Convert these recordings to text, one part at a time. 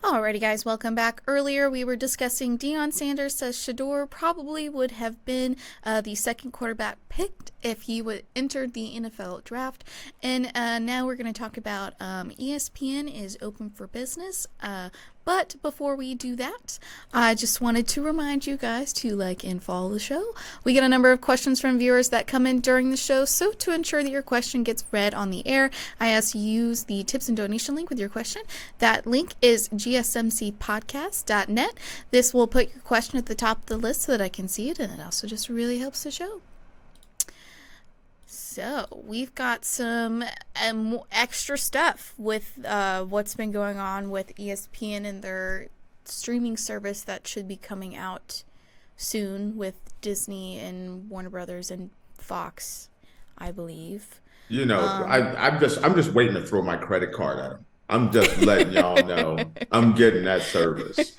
Alrighty, guys, welcome back. Earlier, we were discussing Deion Sanders says Shador probably would have been the second quarterback picked if he would enter the NFL draft. And now we're going to talk about ESPN is open for business. But before we do that, I just wanted to remind you guys to like and follow the show. We get a number of questions from viewers that come in during the show, so to ensure that your question gets read on the air, I ask you use the tips and donation link with your question. That link is GSMCPodcast.net. This will put your question at the top of the list so that I can see it, and it also just really helps the show. So, we've got some extra stuff with what's been going on with ESPN and their streaming service that should be coming out soon with Disney and Warner Brothers and Fox, I believe. I'm just waiting to throw my credit card at them. I'm just letting y'all know I'm getting that service.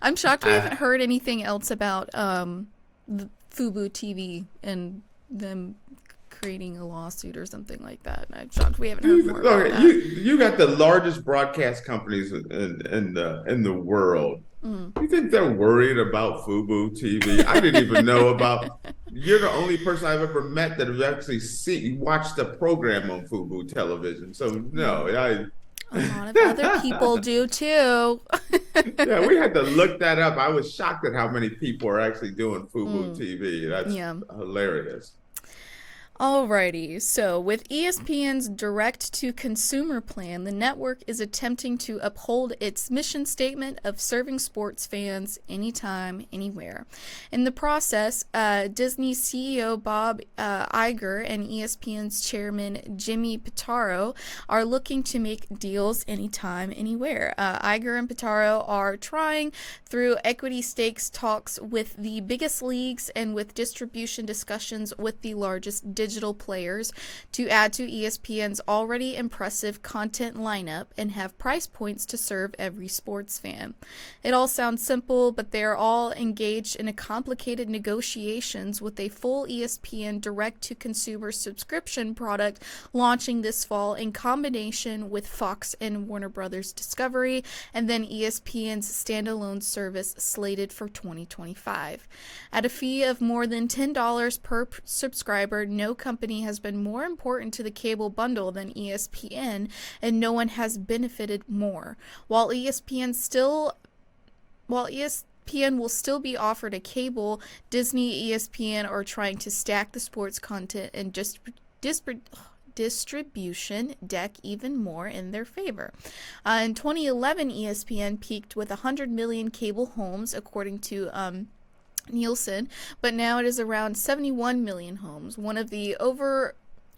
I'm shocked we haven't heard anything else about Fubo TV and them creating a lawsuit or something like that. I'm shocked we haven't heard more about that. You got the largest broadcast companies in the world. You think they're worried about Fubo TV? I didn't even know about. You're the only person I've ever met that has actually watched the program on Fubo television. So no, a lot of other people do too. Yeah, we had to look that up. I was shocked at how many people are actually doing Fubo TV. That's hilarious. Alrighty, so with ESPN's direct-to-consumer plan, the network is attempting to uphold its mission statement of serving sports fans anytime, anywhere. In the process, Disney CEO Bob Iger and ESPN's chairman Jimmy Pitaro are looking to make deals anytime, anywhere. Iger and Pitaro are trying through equity stakes talks with the biggest leagues and with distribution discussions with the largest digital players to add to ESPN's already impressive content lineup and have price points to serve every sports fan. It all sounds simple, but they are all engaged in a complicated negotiations with a full ESPN direct-to-consumer subscription product launching this fall in combination with Fox and Warner Brothers Discovery, and then ESPN's standalone service slated for 2025. At a fee of more than $10 per subscriber, no company has been more important to the cable bundle than ESPN, and no one has benefited more. While ESPN will still be offered a cable, Disney, ESPN are trying to stack the sports content and distribution deck even more in their favor. In 2011, ESPN peaked with 100 million cable homes, according to Nielsen, but now it is around 71 million homes. One of the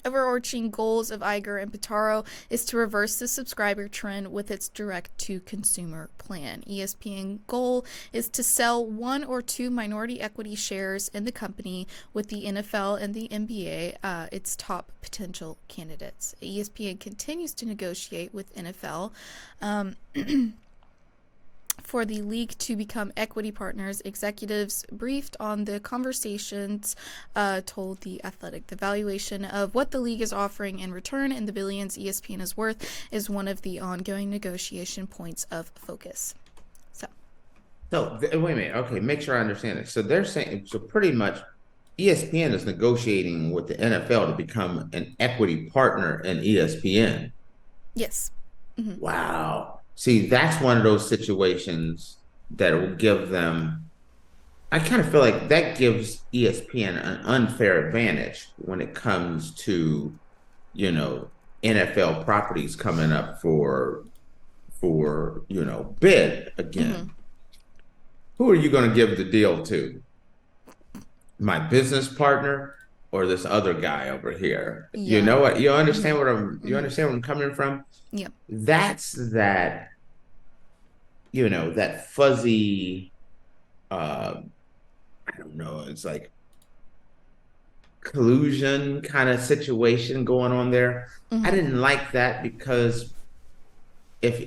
overarching goals of Iger and Pitaro is to reverse the subscriber trend with its direct-to-consumer plan. ESPN goal is to sell one or two minority equity shares in the company, with the NFL and the NBA its top potential candidates. ESPN continues to negotiate with NFL for the league to become equity partners. Executives briefed on the conversations told The Athletic the valuation of what the league is offering in return and the billions ESPN is worth is one of the ongoing negotiation points of focus. Wait a minute. Okay, make sure I understand it. So they're saying, so pretty much ESPN is negotiating with the NFL to become an equity partner in ESPN. Yes. Mm-hmm. Wow. See, that's one of those situations that will give them, I kind of feel like that gives ESPN an unfair advantage when it comes to, NFL properties coming up for bid again. Mm-hmm. Who are you going to give the deal to? My business partner or this other guy over here? Yeah. You know what? You understand what understand where I'm coming from? Yeah. That's that fuzzy, I don't know, it's like collusion kind of situation going on there. Mm-hmm. I didn't like that because if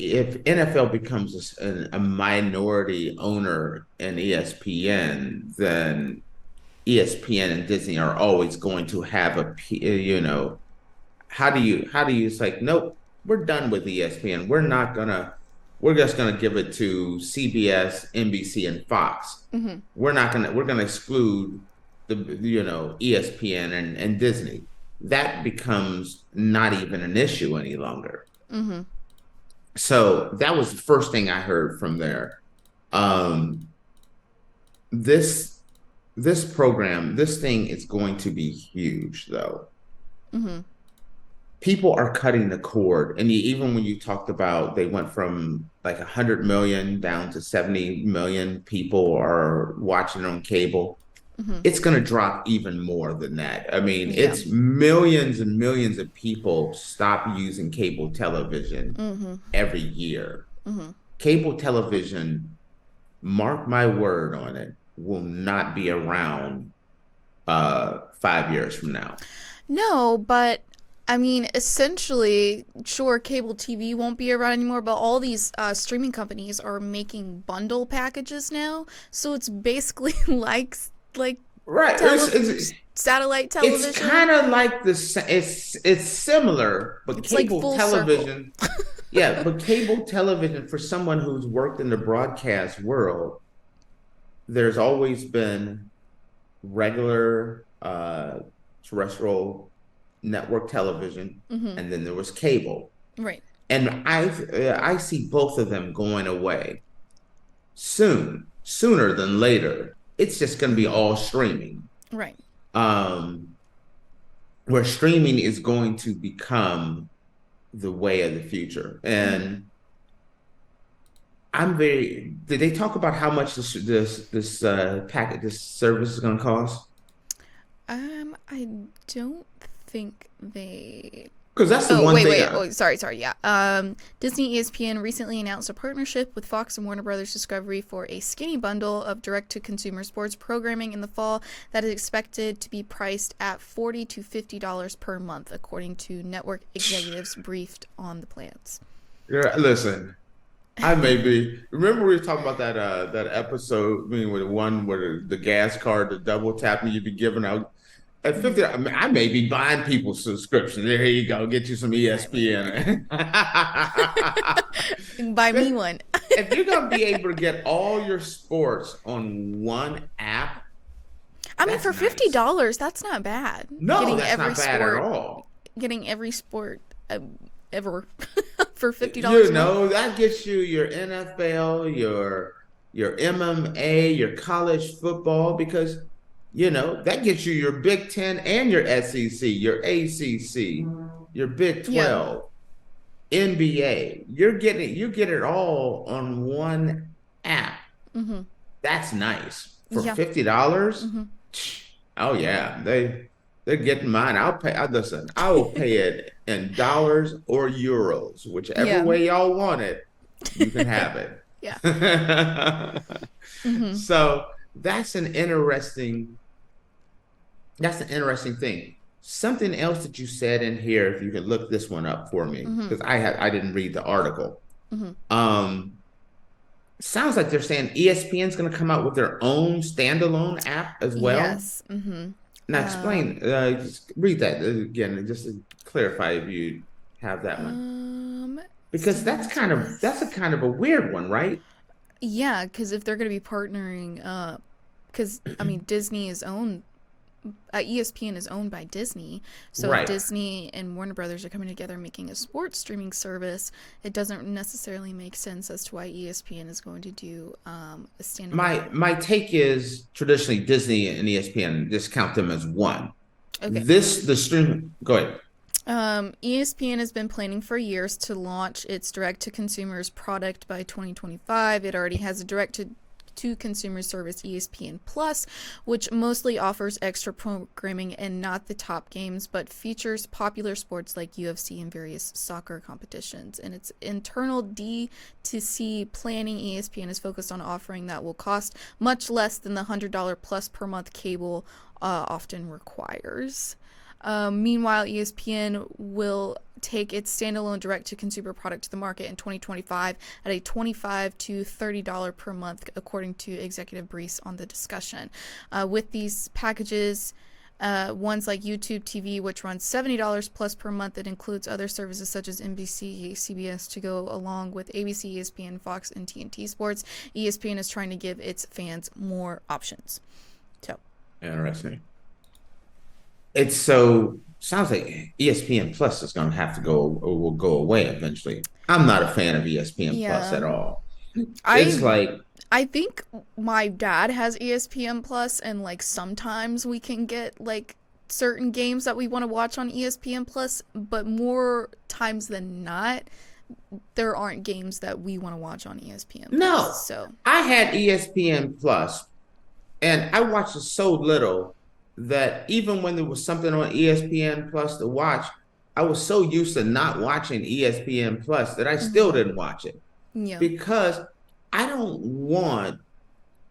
NFL becomes a minority owner in ESPN, then ESPN and Disney are always going to have how do you, it's like, nope. we're done with ESPN. We're just gonna give it to CBS, NBC, and Fox. We're gonna exclude ESPN and Disney. That becomes not even an issue any longer. So that was the first thing I heard from there. Um, this this thing is going to be huge, though. People are cutting the cord, and even when you talked about they went from like 100 million down to 70 million people are watching on cable, it's going to drop even more than that. I mean, it's millions and millions of people stop using cable television every year. Cable television, mark my word on it, will not be around 5 years from now. No, but I mean, essentially, sure, cable TV won't be around anymore, but all these streaming companies are making bundle packages now. So it's basically like Right. satellite television. It's kind of like it's similar, but it's cable like television. Yeah, but cable television, for someone who's worked in the broadcast world, there's always been regular terrestrial network television, and then there was cable. Right. And I see both of them going away sooner than later. It's just going to be all streaming. Right. Where streaming is going to become the way of the future. And did they talk about how much this packet, this service is going to cost? I don't think they. Because that's the one thing. Wait. Oh, sorry. Yeah. Disney ESPN recently announced a partnership with Fox and Warner Brothers Discovery for a skinny bundle of direct-to-consumer sports programming in the fall that is expected to be priced at $40 to $50 per month, according to network executives briefed on the plans. Yeah, listen. I may be. Remember we were talking about that episode, I mean, with the one where the gas card, the double tapping, you'd be giving out. At 50, I may be buying people's subscription. There you go. Get you some ESPN. Buy me one. If you're going to be able to get all your sports on one app. I mean, for $50, that's not bad. No, that's not bad at all. Getting every sport ever for $50. You know, that gets you your NFL, your MMA, your college football, because that gets you your Big Ten and your SEC, your ACC, your Big 12, NBA. You get it all on one app. That's nice for $50. Oh yeah, they're getting mine. I'll pay. Listen, I will pay it in dollars or euros, whichever way y'all want it. You can have it. So that's an interesting thing. Something else that you said in here, if you could look this one up for me, because I didn't read the article. Sounds like they're saying ESPN's going to come out with their own standalone app as well. Yes. Now explain, just read that again, just to clarify if you have that one. Because that's a kind of a weird one, right? Yeah, because if they're going to be partnering, because I mean Disney is owned. ESPN is owned by Disney, so if Disney and Warner Brothers are coming together making a sports streaming service, it doesn't necessarily make sense as to why ESPN is going to do a standalone. My take is traditionally Disney and ESPN just count them as one. Okay. The stream. Go ahead. ESPN has been planning for years to launch its direct-to-consumers product by 2025. It already has a direct-to-consumer service, ESPN Plus, which mostly offers extra programming and not the top games, but features popular sports like UFC and various soccer competitions. And its internal D2C planning, ESPN is focused on offering that will cost much less than the $100 plus per month cable often requires. Meanwhile, ESPN will take its standalone direct-to-consumer product to the market in 2025 at a $25 to $30 per month, according to executive briefs on the discussion. With these packages, Ones like YouTube TV, which runs $70 plus per month. It includes other services such as NBC, CBS to go along with ABC, ESPN, Fox, and TNT Sports. ESPN is trying to give its fans more options. So Interesting. Sounds like ESPN Plus is going to have to go or will go away eventually. I'm not a fan of ESPN Plus at all. I think my dad has ESPN Plus, and like sometimes we can get like certain games that we want to watch on ESPN Plus, but more times than not, there aren't games that we want to watch on ESPN Plus. No. So I had ESPN Plus, and I watched it so little that even when there was something on ESPN Plus to watch, I was so used to not watching ESPN Plus that I still didn't watch it. yeah. Because I don't want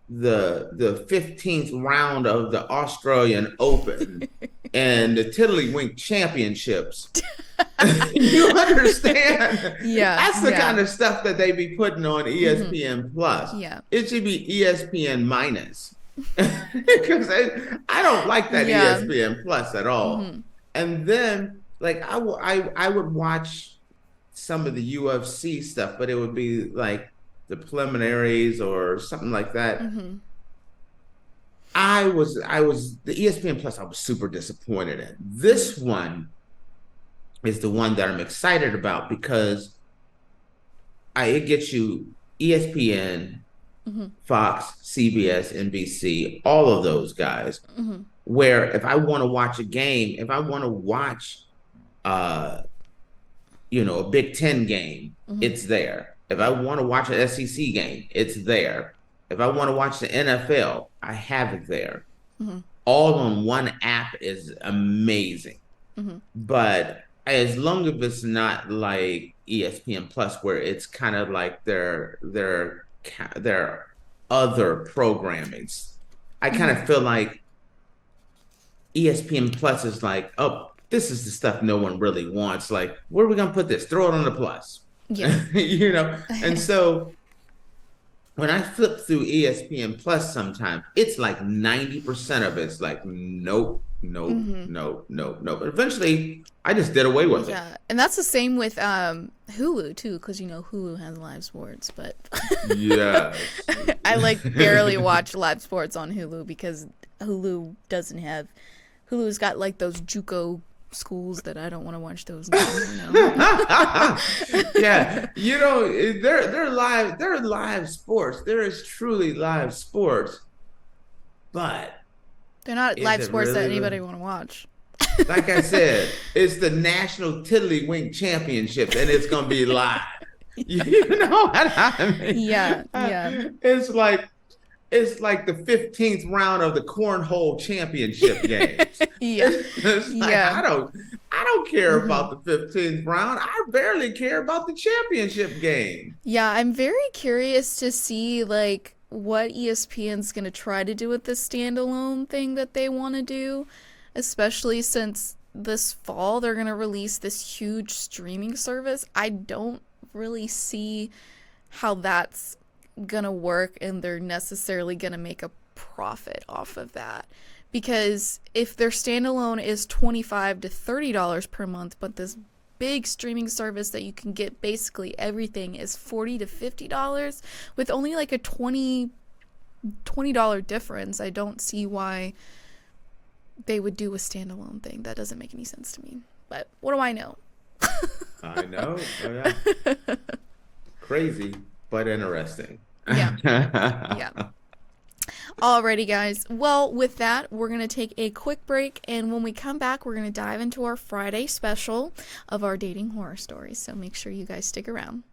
the 15th round of the Australian Open and the Tiddlywink Championships. You understand? Yeah. That's the kind of stuff that they be putting on ESPN Plus. Yeah. It should be ESPN minus. Because I don't like that ESPN Plus at all. And then like I would watch some of the UFC stuff, but it would be like the preliminaries or something like that. I was the ESPN Plus I was super disappointed in. This one is the one that I'm excited about because it gets you ESPN, Fox, CBS, NBC, all of those guys. Where if I want to watch a game, if I want to watch a Big Ten game, it's there. If I want to watch an SEC game, it's there. If I want to watch the NFL, I have it there. All on one app is amazing. But as long as it's not like ESPN Plus, where it's kind of like their other programmings, I kind of feel like ESPN Plus is like, oh, this is the stuff no one really wants. Like, where are we gonna put this? Throw it on the Plus. Yeah. And so when I flip through ESPN Plus sometimes, it's like 90% of it's like, nope. But eventually I just did away with it. Yeah. And that's the same with Hulu too, because Hulu has live sports, but yeah. I like barely watch live sports on Hulu because Hulu's got like those JUCO schools that I don't want to watch those games, Yeah, they're live sports. There is truly live sports, but they're not live sports really that anybody want to watch. Like I said, it's the National Tiddlywink Championships, and it's gonna be live. You know what I mean? Yeah. It's like the 15th round of the cornhole championship games. It's like, I don't care about the 15th round. I barely care about the championship game. Yeah, I'm very curious to see like what ESPN's going to try to do with this standalone thing that they want to do, especially since this fall they're going to release this huge streaming service. I don't really see how that's gonna work and they're necessarily gonna make a profit off of that, because if their standalone is $25 to $30 per month, but this big streaming service that you can get basically everything is $40 to $50 with only like a $20 difference, I don't see why they would do a standalone thing. That doesn't make any sense to me, but what do I know? I know. Oh, yeah. Crazy, but interesting. Yeah. Yeah. Alrighty, guys. Well, with that, we're going to take a quick break, and when we come back, we're going to dive into our Friday special of our dating horror stories. So make sure you guys stick around.